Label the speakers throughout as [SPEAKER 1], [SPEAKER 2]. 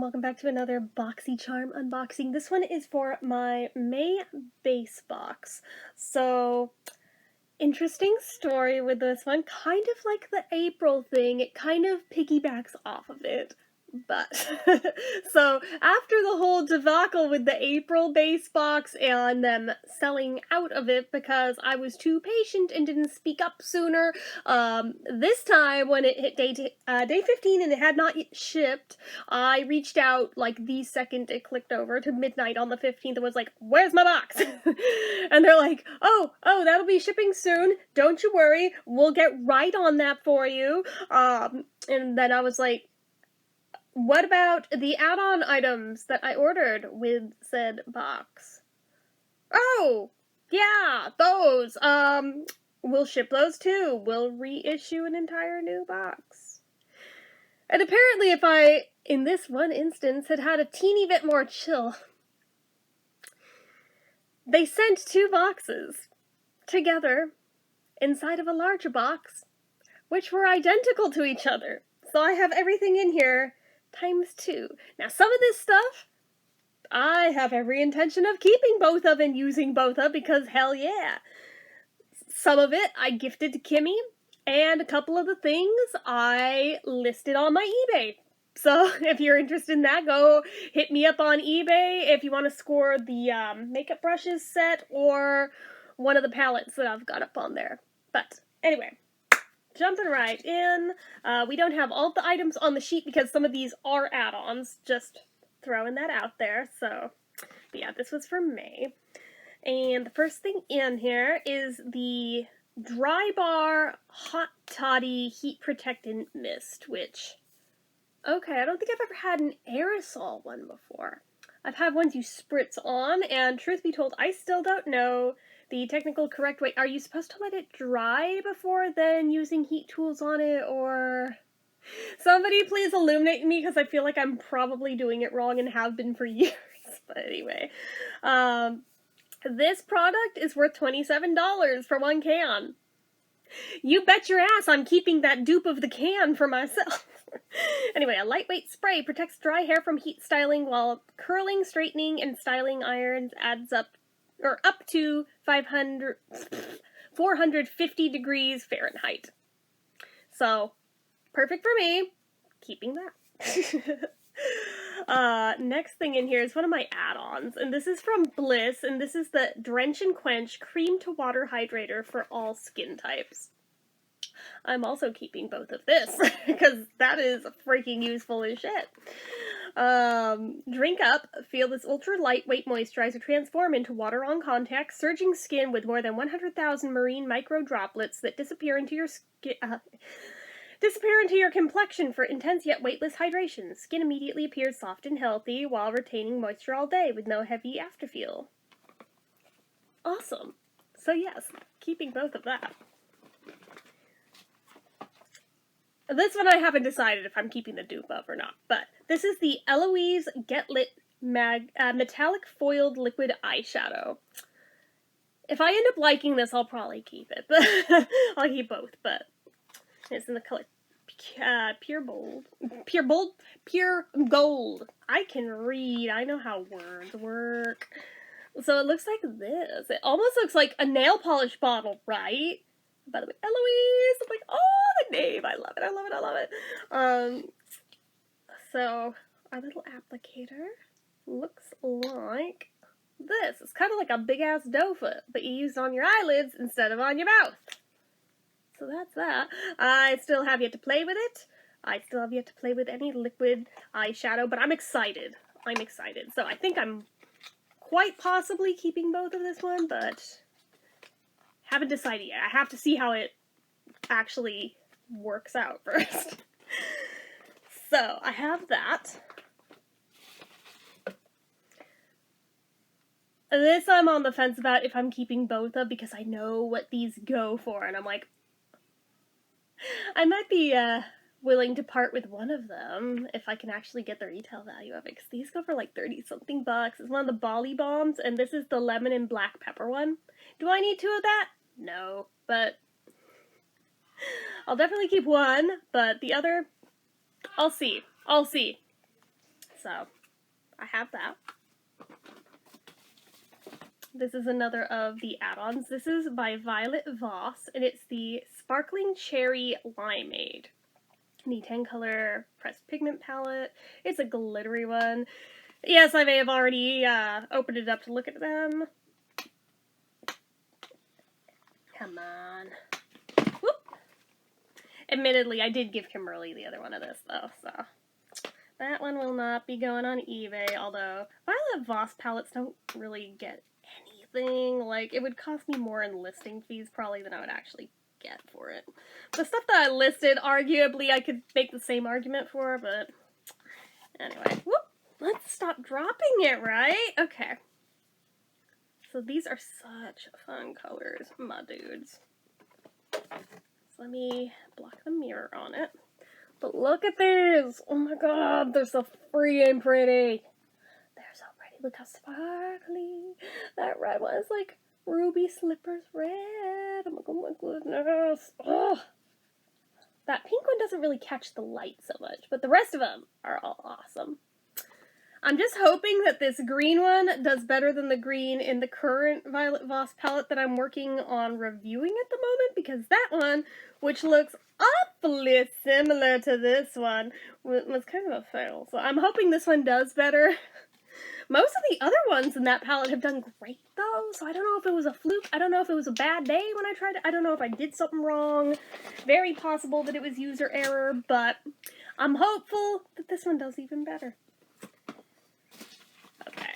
[SPEAKER 1] welcome back to another Boxycharm unboxing. This one is for my May base box. So, interesting story with this one. Kind of like the April thing, it kind of piggybacks off of it. But, so after the whole debacle with the April base box and them selling out of it because I was too patient and didn't speak up sooner, this time when it hit day 15 and it had not yet shipped, I reached out like the second it clicked over to midnight on the 15th and was like, where's my box? And they're like, oh, that'll be shipping soon. Don't you worry. We'll get right on that for you. And then I was like, what about the add-on items that I ordered with said box? Oh, yeah, those. We'll ship those too. We'll reissue an entire new box. And apparently if I, in this one instance, had had a teeny bit more chill, they sent two boxes together inside of a larger box, which were identical to each other. So I have everything in here times two. Now, some of this stuff, I have every intention of keeping both of and using both of because hell yeah. Some of it I gifted to Kimmy, and a couple of the things I listed on my eBay. So if you're interested in that, go hit me up on eBay if you want to score the makeup brushes set or one of the palettes that I've got up on there. But anyway, jumping right in, we don't have all the items on the sheet because some of these are add-ons, just throwing that out there, so yeah, this was for May. And the first thing in here is the Dry Bar Hot Toddy Heat Protectant Mist, which, okay, I don't think I've ever had an aerosol one before. I've had ones you spritz on, and truth be told, I still don't know the technical correct way. Are you supposed to let it dry before then using heat tools on it, or... Somebody please illuminate me, because I feel like I'm probably doing it wrong and have been for years. But anyway, this product is worth $27 for one can. You bet your ass I'm keeping that dupe of the can for myself. Anyway, a lightweight spray protects dry hair from heat styling, while curling, straightening, and styling irons adds up to 450 degrees Fahrenheit. So, perfect for me. Keeping that. Next thing in here is one of my add-ons, and this is from Bliss, and this is the Drench and Quench Cream to Water Hydrator for all skin types. I'm also keeping both of this, because that is freaking useful as shit. Drink up, feel this ultra lightweight moisturizer transform into water on contact, surging skin with more than 100,000 marine micro droplets that disappear into your skin. Disappear into your complexion for intense yet weightless hydration. Skin immediately appears soft and healthy while retaining moisture all day with no heavy afterfeel. Awesome. So yes, keeping both of that. This one I haven't decided if I'm keeping the dupe of or not, but this is the Eloise Get Lit Metallic Foiled Liquid Eyeshadow. If I end up liking this, I'll probably keep it, but I'll keep both, but it's in the color Pure Gold. I can read. I know how words work. So it looks like this. It almost looks like a nail polish bottle, right? By the way, Eloise. I'm like, oh, the name. I love it. I love it. I love it. So our little applicator looks like this. It's kind of like a big ass doe foot, but you use it on your eyelids instead of on your mouth. So that's that. I still have yet to play with it. I still have yet to play with any liquid eyeshadow, but I'm excited. I'm excited. So I think I'm quite possibly keeping both of this one, but haven't decided yet. I have to see how it actually works out first. So I have that. This I'm on the fence about if I'm keeping both of, because I know what these go for, and I'm like, I might be willing to part with one of them if I can actually get the retail value of it, because these go for like 30-something bucks. It's one of the Bali Bombs, and this is the lemon and black pepper one. Do I need two of that? No, but I'll definitely keep one, but the other, I'll see. I'll see. So, I have that. This is another of the add-ons. This is by Violet Voss, and it's the Sparkling Cherry Limeade. The 10-color pressed pigment palette. It's a glittery one. Yes, I may have already opened it up to look at them. Come on. Whoop! Admittedly, I did give Kimberly the other one of this, though, so... that one will not be going on eBay, although Violet Voss palettes don't really get anything. Like, it would cost me more in listing fees, probably, than I would actually get for it. The stuff that I listed, arguably, I could make the same argument for, but... anyway, whoop! Let's stop dropping it, right? Okay. So these are such fun colors, my dudes. So let me block the mirror on it. But look at these! Oh my god, they're so freaking pretty! They're so pretty. Look how sparkly. That red one is like Ruby Slippers red. I'm like, oh my goodness. Oh. That pink one doesn't really catch the light so much, but the rest of them are all awesome. I'm just hoping that this green one does better than the green in the current Violet Voss palette that I'm working on reviewing at the moment, because that one, which looks awfully similar to this one, was kind of a fail. So I'm hoping this one does better. Most of the other ones in that palette have done great, though, so I don't know if it was a fluke. I don't know if it was a bad day when I tried it. I don't know if I did something wrong. Very possible that it was user error, but I'm hopeful that this one does even better. Okay,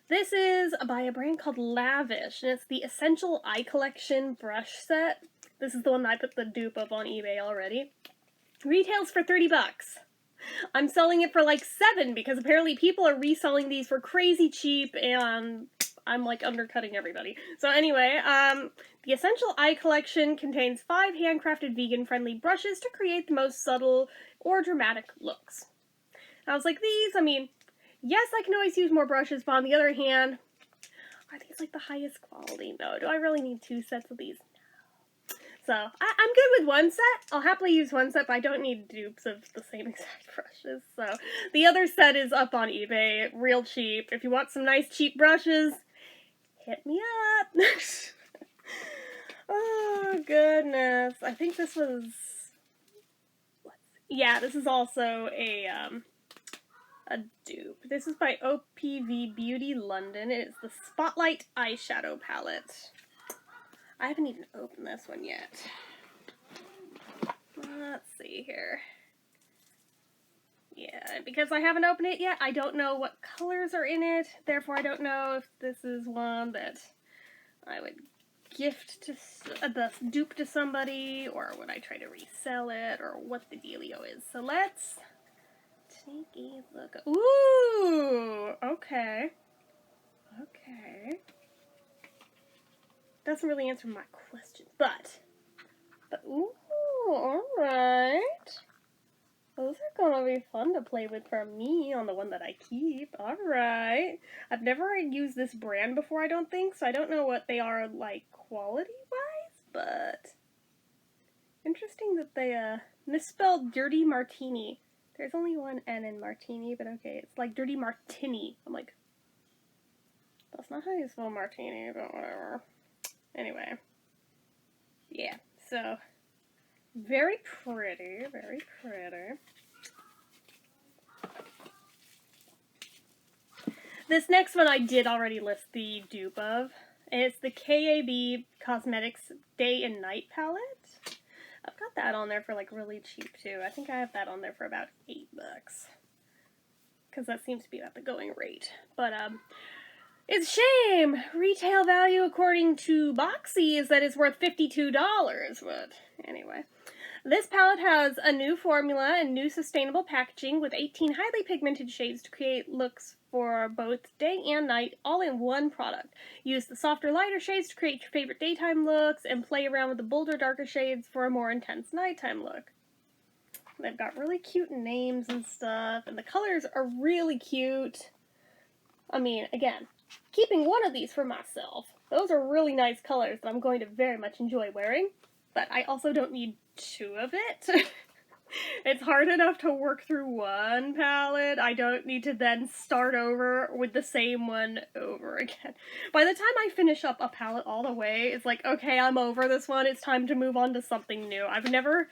[SPEAKER 1] this is by a brand called Lavish, and it's the Essential Eye Collection brush set. This is the one that I put the dupe of on eBay already. Retails for 30 bucks. I'm selling it for like $7 because apparently people are reselling these for crazy cheap, and I'm like undercutting everybody. So anyway, the Essential Eye Collection contains 5 handcrafted vegan-friendly brushes to create the most subtle or dramatic looks. I was like, these, I mean, yes, I can always use more brushes, but on the other hand, are these like the highest quality? No. Do I really need 2 sets of these? No. So, I'm good with one set. I'll happily use one set, but I don't need dupes of the same exact brushes. So, the other set is up on eBay, real cheap. If you want some nice cheap brushes, hit me up. Oh, goodness. I think this was... yeah, this is also a dupe. This is by OPV Beauty London. It's the Spotlight Eyeshadow Palette. I haven't even opened this one yet. Let's see here. Yeah, because I haven't opened it yet, I don't know what colors are in it. Therefore, I don't know if this is one that I would gift to the dupe to somebody, or would I try to resell it, or what the dealio is. So let's take a look. Ooh, okay. Okay. Doesn't really answer my question, but ooh, alright. Those are gonna be fun to play with for me on the one that I keep. Alright. I've never used this brand before, I don't think, so I don't know what they are like quality-wise, but interesting that they misspelled Dirty Martini. There's only one N in Martini, but okay, it's like Dirty Martini. I'm like, that's not how you spell Martini, but whatever. Anyway, yeah, so, very pretty, very pretty. This next one I did already list the dupe of, and it's the KAB Cosmetics Day and Night Palette. I've got that on there for like really cheap too. I think I have that on there for about $8, because that seems to be about the going rate, but it's a shame. Retail value, according to Boxy, is that it's worth $52, but anyway. This palette has a new formula and new sustainable packaging with 18 highly pigmented shades to create looks for both day and night, all in one product. Use the softer, lighter shades to create your favorite daytime looks, and play around with the bolder, darker shades for a more intense nighttime look. They've got really cute names and stuff, and the colors are really cute. I mean, again, keeping one of these for myself. Those are really nice colors that I'm going to very much enjoy wearing, but I also don't need 2 of it. It's hard enough to work through one palette. I don't need to then start over with the same one over again. By the time I finish up a palette all the way, it's like, okay, I'm over this one. It's time to move on to something new. I've never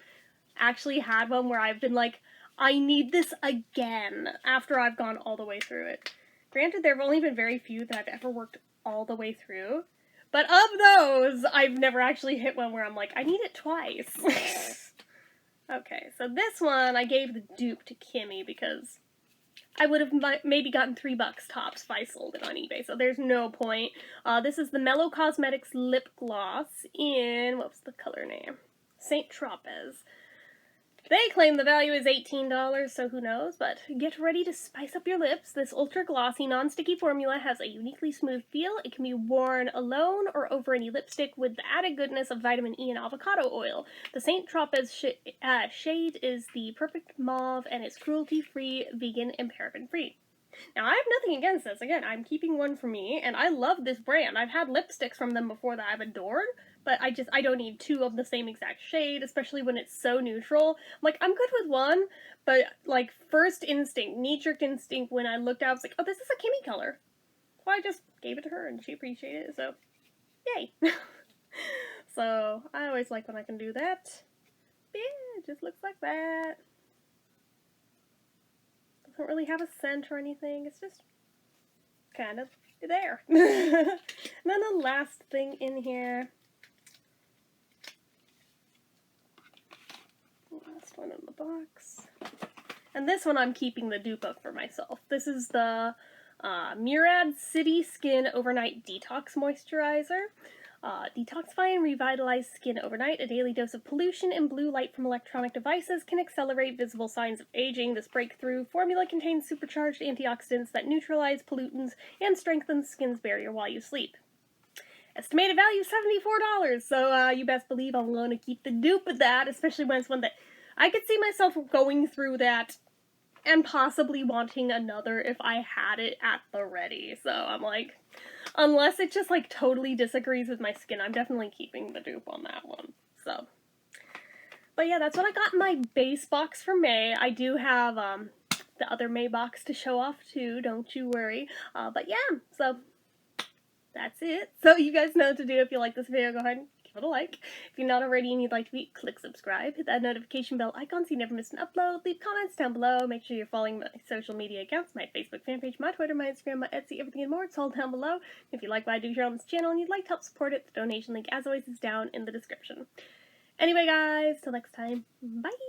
[SPEAKER 1] actually had one where I've been like, I need this again after I've gone all the way through it. Granted, there have only been very few that I've ever worked all the way through, but of those, I've never actually hit one where I'm like, I need it twice. Okay, so this one I gave the dupe to Kimmy because I would have maybe gotten $3 tops if I sold it on eBay, so there's no point. This is the Mellow Cosmetics Lip Gloss in, what was the color name? Saint Tropez. They claim the value is $18, so who knows, but get ready to spice up your lips. This ultra-glossy, non-sticky formula has a uniquely smooth feel. It can be worn alone or over any lipstick with the added goodness of vitamin E and avocado oil. The Saint Tropez shade is the perfect mauve and is cruelty-free, vegan, and paraben-free. Now, I have nothing against this. Again, I'm keeping one for me, and I love this brand. I've had lipsticks from them before that I've adored, but I don't need two of the same exact shade, especially when it's so neutral. Like, I'm good with one, but, like, first instinct, knee-jerk instinct, when I looked out, I was like, oh, this is a Kimmy color. So I just gave it to her, and she appreciated it, so, yay. So, I always like when I can do that. But yeah, it just looks like that. Doesn't really have a scent or anything, it's just kind of there. And then the last thing in here, last one in the box, and this one I'm keeping the dupe of for myself. This is the Murad City Skin Overnight Detox Moisturizer. Detoxify and revitalize skin overnight. A daily dose of pollution and blue light from electronic devices can accelerate visible signs of aging. This breakthrough formula contains supercharged antioxidants that neutralize pollutants and strengthen skin's barrier while you sleep. Estimated value $74, so you best believe I'm going to keep the dupe of that, especially when it's one that I could see myself going through that and possibly wanting another if I had it at the ready. So I'm like, unless it just like totally disagrees with my skin, I'm definitely keeping the dupe on that one. So, but yeah, that's what I got in my base box for May. I do have the other May box to show off too, don't you worry. But yeah, so that's it. So you guys know what to do. If you like this video, go ahead and give it a like. If you're not already and you'd like to be, click subscribe. Hit that notification bell icon so you never miss an upload. Leave comments down below. Make sure you're following my social media accounts, my Facebook fan page, my Twitter, my Instagram, my Etsy, everything and more. It's all down below. If you like what I do here on this channel and you'd like to help support it, the donation link, as always, is down in the description. Anyway, guys, till next time, bye!